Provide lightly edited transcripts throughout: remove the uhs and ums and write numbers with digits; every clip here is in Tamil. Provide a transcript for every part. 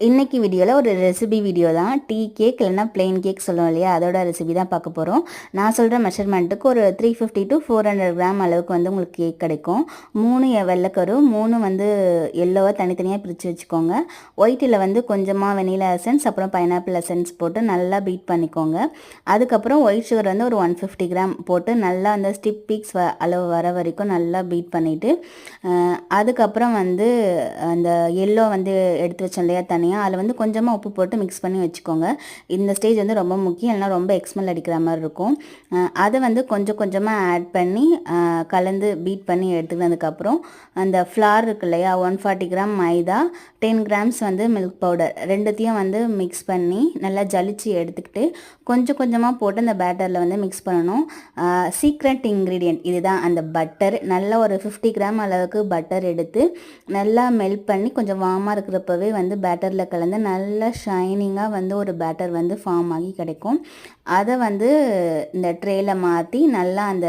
இன்னைக்கு வீடியோவில் ஒரு ரெசிபி வீடியோ தான். டீ கேக் இல்லைனா பிளெயின் கேக் சொல்லுவோம் இல்லையா, அதோட ரெசிபி தான் பார்க்க போகிறோம். நான் சொல்கிற மெஷர்மெண்ட்டுக்கு ஒரு 350 to 400 கிராம் அளவுக்கு வந்து உங்களுக்கு கேக் கிடைக்கும். 3 வெள்ளைக்கரு, 3 வந்து எல்லோவை தனித்தனியாக பிரித்து வச்சுக்கோங்க. ஒயிட்டில் வந்து கொஞ்சமாக வெனிலா எசன்ஸ் அப்புறம் பைனாப்பிள் எசன்ஸ் போட்டு நல்லா பீட் பண்ணிக்கோங்க. அதுக்கப்புறம் ஒயிட் சுகர் வந்து ஒரு 150 கிராம் போட்டு நல்லா அந்த ஸ்டிப் பீக்ஸ் அளவு வர வரைக்கும் நல்லா பீட் பண்ணிவிட்டு, அதுக்கப்புறம் வந்து அந்த எல்லோ வந்து எடுத்து வச்சோம் இல்லையா தனியாக, அதில் வந்து கொஞ்சமாக உப்பு போட்டு மிக்ஸ் பண்ணி வச்சுக்கோங்க. இந்த ஸ்டேஜ் வந்து ரொம்ப முக்கியம், இல்லைனா ரொம்ப எக்ஸ்மெல் அடிக்கிற மாதிரி இருக்கும். அதை வந்து கொஞ்சம் கொஞ்சமாக ஆட் பண்ணி கலந்து பீட் பண்ணி எடுத்துக்கினதுக்கப்புறம் அந்த ஃப்ளார் இருக்கு இல்லையா, 140 கிராம் மைதா, 10 கிராம்ஸ் வந்து மில்க் பவுடர், ரெண்டுத்தையும் வந்து மிக்ஸ் பண்ணி நல்லா ஜலிச்சு எடுத்துக்கிட்டு கொஞ்சம் கொஞ்சமாக போட்டு அந்த பேட்டரில் வந்து மிக்ஸ் பண்ணணும். சீக்ரெட் இன்க்ரீடியன்ட் இதுதான், அந்த பட்டர். நல்லா ஒரு 50 கிராம் அளவுக்கு பட்டர் எடுத்து நல்லா மெல்ட் பண்ணி கொஞ்சம் வார்மாக இருக்கிறப்பவே வந்து பேட்டரில் கலந்து நல்லா ஷைனிங்காக வந்து ஒரு பேட்டர் வந்து ஃபார்ம் ஆகி கிடைக்கும். அதை வந்து இந்த ட்ரேயில் மாற்றி நல்லா அந்த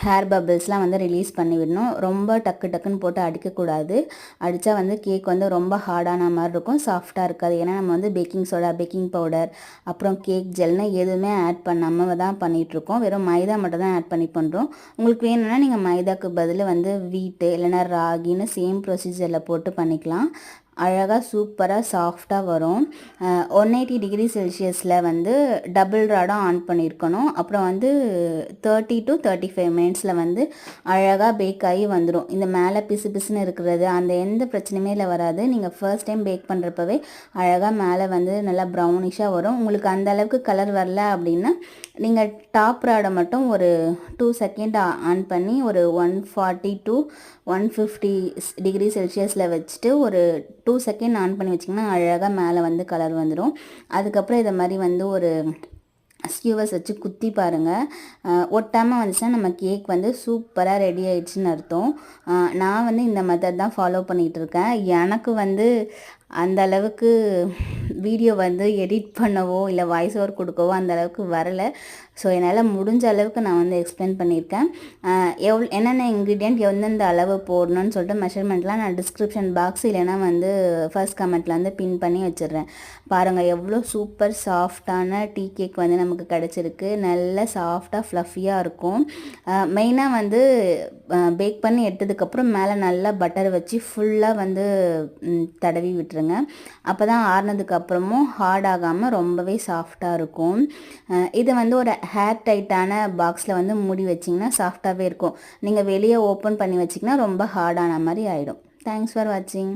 ஹேர் பபிள்ஸ்லாம் வந்து ரிலீஸ் பண்ணி விடணும். ரொம்ப டக்கு டக்குன்னு போட்டு அடிக்கக்கூடாது. அடித்தா வந்து கேக் வந்து ரொம்ப ஹார்டான மாதிரி இருக்கும், சாஃப்டாக இருக்காது. ஏன்னா நம்ம வந்து பேக்கிங் சோடா, பேக்கிங் பவுடர், அப்புறம் கேக் ஜெல்னு எதுவுமே ஆட் பண்ணாமல் தான் பண்ணிகிட்ருக்கோம். வெறும் மைதா மட்டும் தான் ஆட் பண்ணி பண்ணுறோம். உங்களுக்கு வேணும்னா நீங்கள் மைதாக்கு பதில் வந்து வீட்டு இல்லைனா ராகின்னு சேம் ப்ரொசீஜரில் போட்டு பண்ணிக்கலாம். அழகாக சூப்பராக சாஃப்டாக வரும். 180 டிகிரி செல்சியஸில் வந்து டபுள் ராடாக ஆன் பண்ணியிருக்கணும். அப்புறம் வந்து 30 to 35 மினிட்ஸில் வந்து அழகாக பேக் ஆகி வந்துடும். இந்த மேலே பிசு பிசுன்னு இருக்கிறது அந்த எந்த பிரச்சனையுமே இல்லை, வராது. நீங்கள் ஃபர்ஸ்ட் டைம் பேக் பண்ணுறப்பவே அழகாக மேலே வந்து நல்லா ப்ரௌனிஷாக வரும். உங்களுக்கு அந்த அளவுக்கு கலர் வரல அப்படின்னா நீங்கள் டாப் ராடை மட்டும் ஒரு 2 செகண்ட் ஆன் பண்ணி ஒரு 140 to 150 டிகிரி செல்சியஸில் வச்சுட்டு ஒரு 2 செகண்ட் ஆன் பண்ணி வச்சிங்கன்னா அழகாக மேலே வந்து கலர் வந்துடும். அதுக்கப்புறம் இதை மாதிரி வந்து ஒரு ஸ்கியூவர்ஸ் வச்சு குத்தி பாருங்கள். ஒட்டாமல் வந்துச்சுன்னா நம்ம கேக் வந்து சூப்பராக ரெடி ஆயிடுச்சுன்னு அர்த்தம். நான் வந்து இந்த மெத்தட் தான் ஃபாலோ பண்ணிகிட்ருக்கேன். எனக்கு வந்து அந்த அளவுக்கு வீடியோ வந்து எடிட் பண்ணவோ இல்லை வாய்ஸ் ஓவர் கொடுக்கவோ அந்த அளவுக்கு வரலை. ஸோ என்னால் முடிஞ்ச அளவுக்கு நான் வந்து எக்ஸ்பிளைன் பண்ணியிருக்கேன். என்னென்ன இன்க்ரீடியன்ட் எந்தெந்த அளவு போடணும்னு சொல்லிட்டு மெஷர்மெண்ட்லாம் நான் டிஸ்கிரிப்ஷன் பாக்ஸ் இல்லைனா வந்து ஃபர்ஸ்ட் கமெண்ட்டில் வந்து பின் பண்ணி வச்சிடுறேன். பாருங்கள் எவ்வளோ சூப்பர் சாஃப்டான டீ கேக் வந்து நமக்கு கிடச்சிருக்கு. நல்ல சாஃப்டாக ஃப்ளஃபியாக இருக்கும். மெயினாக வந்து பேக் பண்ணி எடுத்ததுக்கப்புறம் மேலே நல்லா பட்டர் வச்சு ஃபுல்லாக வந்து தடவி விட்டுருங்க. அப்போ தான் ஆறுனதுக்கப்புறமும் ஹார்ட் ஆகாமல் ரொம்பவே சாஃப்டாக இருக்கும். இது வந்து ஒரு ஹேர் டைட்டான பாக்ஸில் வந்து மூடி வச்சிங்கன்னா சாஃப்டாகவே இருக்கும். நீங்கள் வெளியே ஓப்பன் பண்ணி வச்சிங்கன்னா ரொம்ப ஹார்டான மாதிரி ஆகிடும். தேங்க்ஸ் ஃபார் வாட்சிங்.